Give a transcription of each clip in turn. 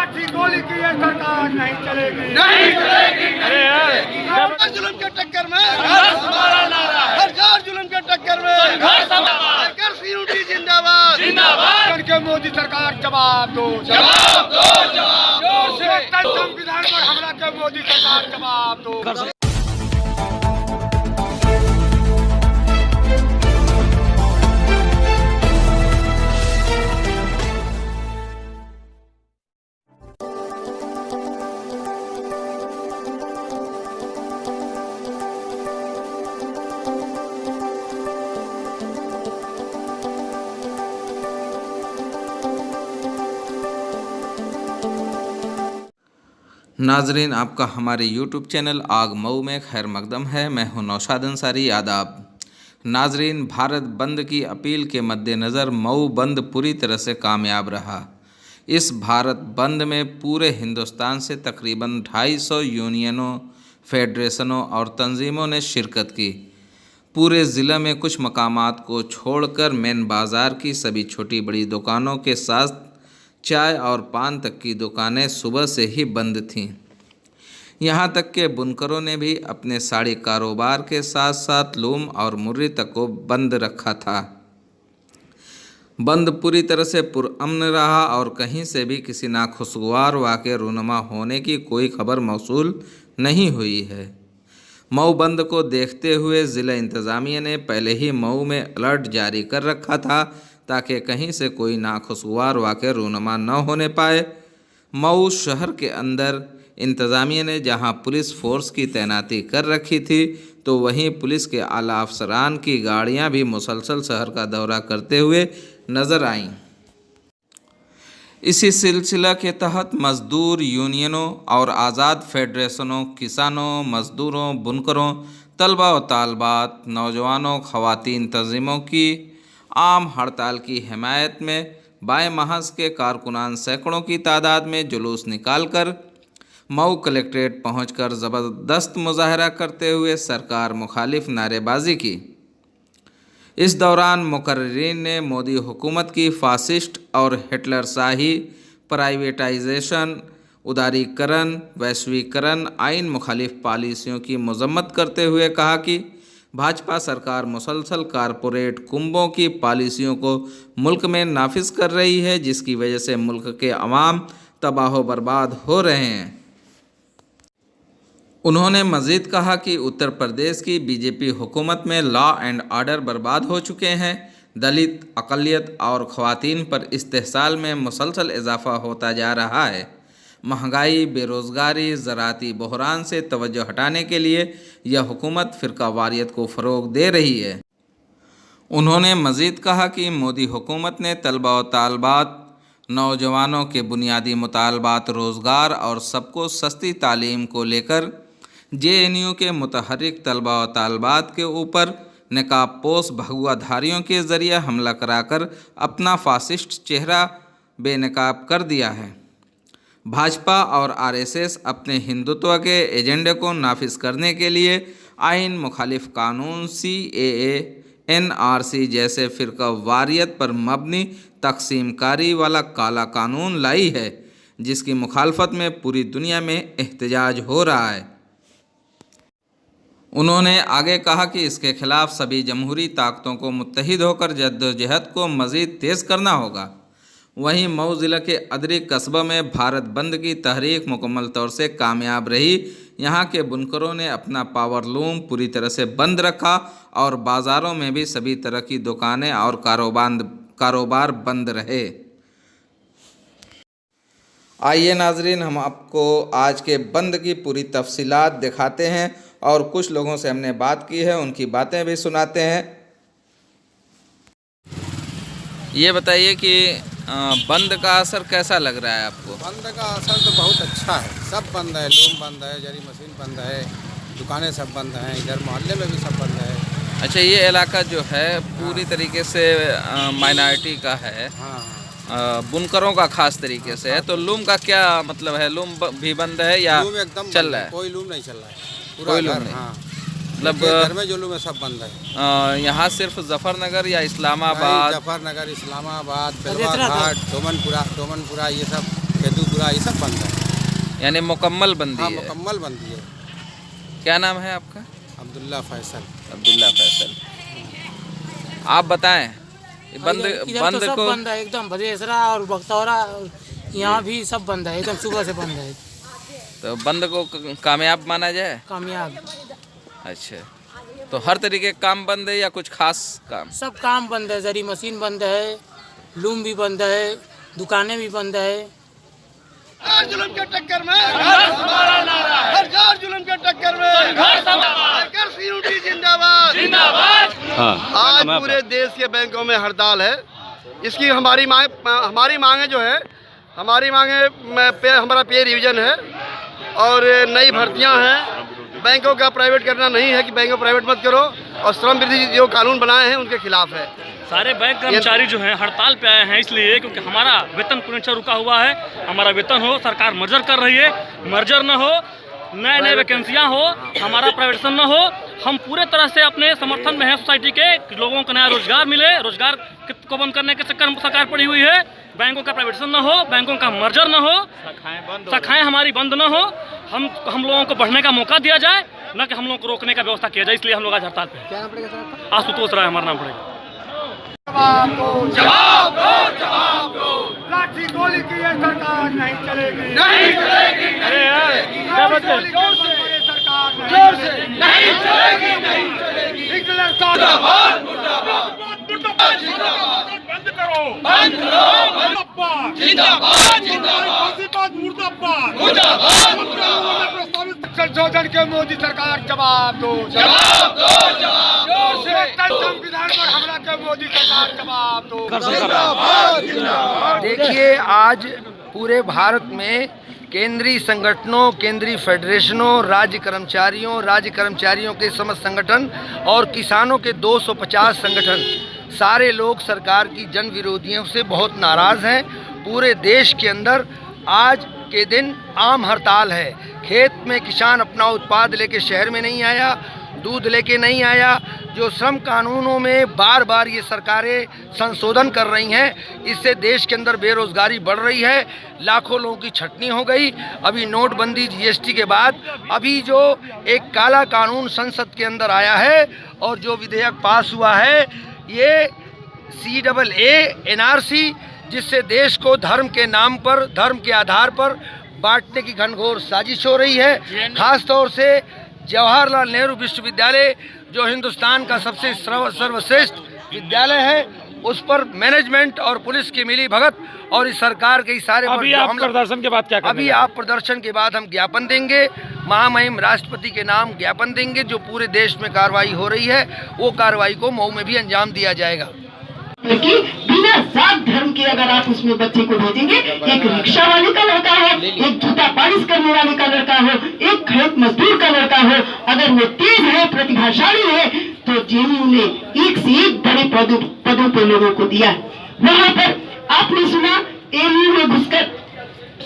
लाठी गोली की ये सरकार नहीं चलेगी, नहीं चलेगी, नहीं चलेगी। हर जुल्म के टक्कर में हर जुल्म के टक्कर में सरकार सीयूटी जिंदाबाद, जिंदाबाद। करके मोदी सरकार जवाब दो, जवाब दो, जवाब दो। संविधान पर हमला के मोदी सरकार जवाब दो। नाजरीन, आपका हमारे यूट्यूब चैनल आग मऊ में खैर मकदम है। मैं हूं नौशाद अंसारी। आदाब नाजरीन, भारत बंद की अपील के मद्देनज़र मऊ बंद पूरी तरह से कामयाब रहा। इस भारत बंद में पूरे हिंदुस्तान से तकरीबन 250 यूनियनों, फेडरेशनों और तंजीमों ने शिरकत की। पूरे ज़िले में कुछ मकामात को छोड़कर मेन बाज़ार की सभी छोटी बड़ी दुकानों के साथ चाय और पान तक की दुकानें सुबह से ही बंद थीं। यहाँ तक के बुनकरों ने भी अपने साड़ी कारोबार के साथ साथ लूम और मुर्री तक को बंद रखा था। बंद पूरी तरह से पुरअमन रहा और कहीं से भी किसी नाखुशगवार वाक़े रूनुमा होने की कोई खबर मौसूल नहीं हुई है। मऊ बंद को देखते हुए ज़िला इंतज़ामिया ने पहले ही मऊ में अलर्ट जारी कर रखा था ताकि कहीं से कोई नाखुशगवार वाक़े रूनुमा न होने पाए। मऊ शहर के अंदर इंतज़ामिया ने जहां पुलिस फोर्स की तैनाती कर रखी थी, तो वहीं पुलिस के आला अफसरान की गाड़ियां भी मुसलसल शहर का दौरा करते हुए नज़र आईं। इसी सिलसिला के तहत मज़दूर यूनियनों और आज़ाद फेडरेशनों, किसानों, मज़दूरों, बुनकरों, तलबा व तालबात, नौजवानों, ख़वातीन तंजीमों की आम हड़ताल की हिमायत में बाएं महज के कारकुनान सैकड़ों की तादाद में जुलूस निकालकर मऊ कलेक्ट्रेट पहुंचकर ज़बरदस्त मुजाहरा करते हुए सरकार मुखालिफ नारेबाजी की। इस दौरान मुकर्रिरीन ने मोदी हुकूमत की फासिस्ट और हिटलर शाही, प्राइवेटाइजेशन, उदारीकरण, वैश्वीकरण, आइन मुखालिफ पॉलिसियों की मजम्मत करते हुए कहा कि भाजपा सरकार मुसलसल कारपोरेट कुंभों की पॉलिसियों को मुल्क में नाफिज कर रही है, जिसकी वजह से मुल्क के अवाम तबाह बर्बाद हो रहे हैं। उन्होंने मज़ीद कहा कि उत्तर प्रदेश की बीजेपी हुकूमत में लॉ एंड ऑर्डर बर्बाद हो चुके हैं। दलित, अक़लियत और ख़वातीन पर इस्तेहसाल में मुसलसल इजाफ़ा होता जा रहा है। महंगाई, बेरोज़गारी, ज़राअती बहरान से तवज्जो हटाने के लिए यह हुकूमत फ़िरका वारियत को फ़रोग़ दे रही है। उन्होंने मज़ीद कहा कि मोदी हुकूमत ने तलबा व तालबात, नौजवानों के बुनियादी मुतालबात, रोज़गार और सबको सस्ती तालीम को लेकर JNU के मुतहर्रिक तलबा व तालबात के ऊपर नकाब पोश भगुआधारियों के ज़रिए हमला कराकर अपना फासिस्ट चेहरा बेनकाब कर दिया है। भाजपा और RSS अपने हिंदुत्व के एजेंडे को नाफिज करने के लिए आइन मुखालिफ कानून CAA, NRC जैसे फ़िरका वारियत पर मबनी तकसीमकारी वाला काला कानून लाई है, जिसकी मुखालफत में पूरी दुनिया में एहतजाज हो रहा है। उन्होंने आगे कहा कि इसके खिलाफ सभी जमहूरी ताकतों को मुत्तहिद होकर जद्दोजहद को मज़ीद तेज़ करना होगा। वहीं मऊ ज़िला के अदरी कस्बा में भारत बंद की तहरीक मुकम्मल तौर से कामयाब रही। यहाँ के बुनकरों ने अपना पावर लूम पूरी तरह से बंद रखा और बाज़ारों में भी सभी तरह की दुकानें और कारोबार बंद रहे। आइए नाजरीन, हम आपको आज के बंद की पूरी तफसीलात दिखाते हैं और कुछ लोगों से हमने बात की है, उनकी बातें भी सुनाते हैं। ये बताइए कि बंद का असर कैसा लग रहा है आपको? बंद का असर तो बहुत अच्छा है। सब बंद है, लूम बंद है, जरी मशीन बंद है, दुकानें सब बंद हैं, इधर मोहल्ले में भी सब बंद है। अच्छा, ये इलाका जो है पूरी तरीके से माइनॉरिटी का है। हाँ, बुनकरों का खास तरीके से है, तो लूम का क्या मतलब है? लूम भी बंद है या लूम एकदम चल रहा है? कोई लूम नहीं चल रहा है, कोई लूम नहीं। हाँ, मतलब घर में जो लूम है सब बंद है। यहाँ सिर्फ जफरनगर या इस्लामाबाद? जफरनगर, इस्लामाबाद, बेलवा घाट, डोमनपुरा ये सब केदुपुरा ये सब बंद है। यानी मुकम्मल बंदी हाँ, है। मुकम्मल बंदी है। क्या नाम है आपका? अब्दुल्ला फैसल। अब्दुल्ला फैसल। आप बताएं, ये बंद इधर बंद तो सब को बंद है एकदम, भदेसरा और बख्तौरा यहाँ भी सब बंद है एकदम, सुबह से बंद है। तो बंद को कामयाब माना जाए? कामयाब। अच्छा, तो हर तरीके का काम बंद है या कुछ खास काम? सब काम बंद है, जरी मशीन बंद है, लूम भी बंद है, दुकानें भी बंद है। हर जुल्म के टक्कर में हर जुल्म के टक्कर में हर यूनिटी जिंदाबाद। आज पूरे देश के बैंकों में हड़ताल है। इसकी हमारी मांगे जो है, हमारी मांगे हमारा पे रिवीजन है और नई भर्तियां हैं। बैंकों का प्राइवेट करना नहीं है कि बैंकों प्राइवेट मत करो, और श्रम वृद्धि जो कानून बनाए हैं उनके खिलाफ है। सारे बैंक कर्मचारी जो हैं हड़ताल पे आए हैं इसलिए क्योंकि हमारा वेतन पूर्ण रुका हुआ है। हमारा वेतन हो, सरकार मर्जर कर रही है, मर्जर न हो, नए नए वैकेंसियाँ हो, हमारा प्राइवेटेशन न हो। हम पूरे तरह से अपने समर्थन में हैं सोसाइटी के, लोगों को नया रोजगार मिले। रोजगार को बंद करने के चक्कर में सरकार पड़ी हुई है। बैंकों का प्राइवेटेशन न हो, बैंकों का मर्जर न हो, शाखाएं हमारी बंद न हो, हम लोगों को बढ़ने का मौका दिया जाए, न कि हम लोगों को रोकने का व्यवस्था किया जाए। इसलिए हम लोग आज हड़ताल पे। क्या नाम पड़ेगा सर? आशुतोष राय हमारा नाम पड़ेगा। जवाब दो, लाठी गोली की ये सरकार नहीं चलेगी, नहीं चलेगी, नहीं चलेगी। जोर से नहीं चलेगी, नहीं चलेगी। हिटलर मुर्दाबाद, मुर्दाबाद, मुर्दाबाद, बंद करो, बंद करो, जिंदाबाद, जिंदाबाद, मुर्दाबाद, मुर्दाबाद, मुर्दाबाद। संशोधन के मोदी सरकार जवाब दो, जवाब दो, जवाब दो। संविधान पर हमला के मोदी सरकार जवाब दो, जिंदाबाद, जिंदाबाद। देखिए, आज पूरे भारत में केंद्रीय संगठनों, केंद्रीय फेडरेशनों, राज्य कर्मचारियों के समस्त संगठन और किसानों के 250 संगठन, सारे लोग सरकार की जन विरोधियों से बहुत नाराज़ हैं। पूरे देश के अंदर आज के दिन आम हड़ताल है। खेत में किसान अपना उत्पाद लेके शहर में नहीं आया, दूध लेके नहीं आया। जो श्रम कानूनों में बार बार ये सरकारें संशोधन कर रही हैं, इससे देश के अंदर बेरोजगारी बढ़ रही है। लाखों लोगों की छटनी हो गई। अभी नोटबंदी, जीएसटी के बाद अभी जो एक काला कानून संसद के अंदर आया है और जो विधेयक पास हुआ है, ये CAA NRC, जिससे देश को धर्म के नाम पर, धर्म के आधार पर बांटने की घनघोर साजिश हो रही है। खास तौर से जवाहरलाल नेहरू विश्वविद्यालय, जो हिंदुस्तान का सबसे सर्वश्रेष्ठ विद्यालय है, उस पर मैनेजमेंट और पुलिस की मिली भगत और इस सरकार के इशारे पर प्रदर्शन के बाद क्या करेंगे? अभी आप प्रदर्शन के बाद हम ज्ञापन देंगे, महामहिम राष्ट्रपति के नाम ज्ञापन देंगे। जो पूरे देश में कार्रवाई हो रही है, वो कार्रवाई को मऊ में भी अंजाम दिया जाएगा। कि बिना जात धर्म के अगर आप उसमें बच्चे को भेजेंगे, एक रिक्शा वाले का लड़का हो, एक जूता पालिश करने वाले का लड़का हो, एक खेत मजदूर का लड़का हो, अगर वो तेज है, प्रतिभाशाली है, तो जेएनयू ने एक से एक बड़े पदों पे लोगों को दिया। वहाँ पर आपने सुना एएमयू में घुसकर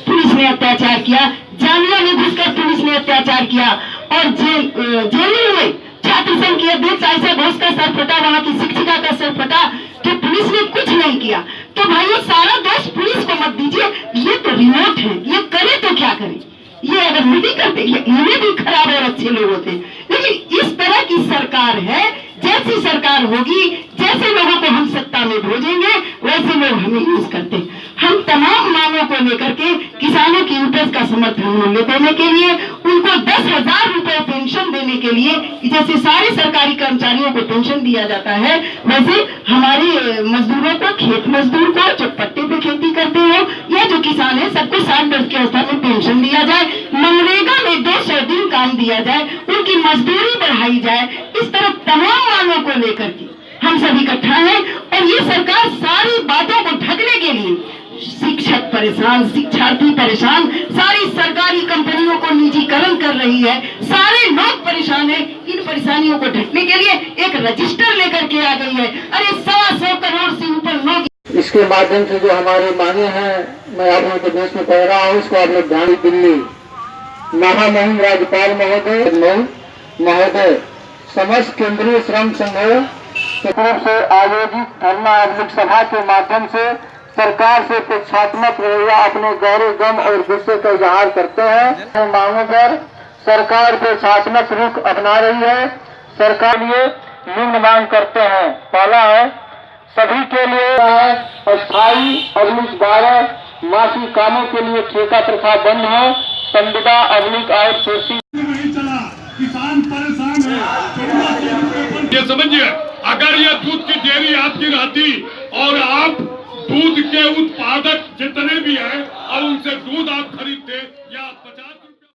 पुलिस ने अत्याचार किया, जामिया में घुसकर पुलिस ने अत्याचार किया, और जेएनयू में छात्र संघ की अध्यक्ष आयशा घोष का सर फटा, वहाँ की शिक्षिका का सर फटा, तो पुलिस ने कुछ नहीं किया। तो भाइयों, सारा दोष पुलिस को मत दीजिए, ये तो रिमोट है, ये करे तो क्या करे। ये अगर नहीं करते, इन्हें भी खराब और अच्छे लोग होते। लेकिन इस तरह की सरकार है, जैसी सरकार होगी, जैसे लोगों को हम सत्ता में भेजेंगे, वैसे लोग हमें यूज करते। हम तमाम मांगों को लेकर के किसानों की उपज का समर्थन मूल्य देने के लिए, उनको 10,000 रुपए पेंशन देने के लिए, जैसे सारे सरकारी कर्मचारियों को पेंशन दिया जाता है, वैसे हमारे मजदूरों को, खेत मजदूर को जो पट्टे पे खेती करते हो या जो किसान है, सबको 60 वर्ष की अवस्था में पेंशन दिया जाए, मनरेगा में 200 दिन काम दिया जाए, उनकी मजदूरी बढ़ाई जाए। इस तरह तमाम मांगों को लेकर के हम सब इकट्ठा हैं, और ये सरकार सारी बातों को ढकने के लिए, शिक्षक परेशान, शिक्षार्थी परेशान, सारी सरकारी कंपनियों को निजीकरण कर रही है, सारे लोग परेशान हैं। इन परेशानियों को ढकने के लिए एक रजिस्टर लेकर के आ गई है। अरे 125 करोड़ से ऊपर लोग। इसके माध्यम से जो हमारी मांगे हैं, मैं आप लोगों के देश में कह रहा हूँ, इसको आपने ध्यान। दिल्ली महामहिम राज्यपाल महोदय, समस्त केंद्रीय श्रम संघों से आयोजित धरना सभा के माध्यम से सरकार से पक्षात्मक रवैया अपने गहरे गम और गुस्से का इजहार करते हैं। मांगों पर सरकार पक्षात्मक रुख अपना रही है। सरकार ये निम्न मांग करते हैं। पहला है, सभी के लिए अस्थायी अगली 12 मासिक कामों के लिए ठेका प्रथा बंद हो। संविदा अगली आउटसोर्सिंग नहीं चला, किसान परेशान है। ये समझिए, अगर ये दूध की डेयरी आपकी रहती और आप दूध के उत्पादक जितने भी हैं और उनसे दूध आप खरीदते या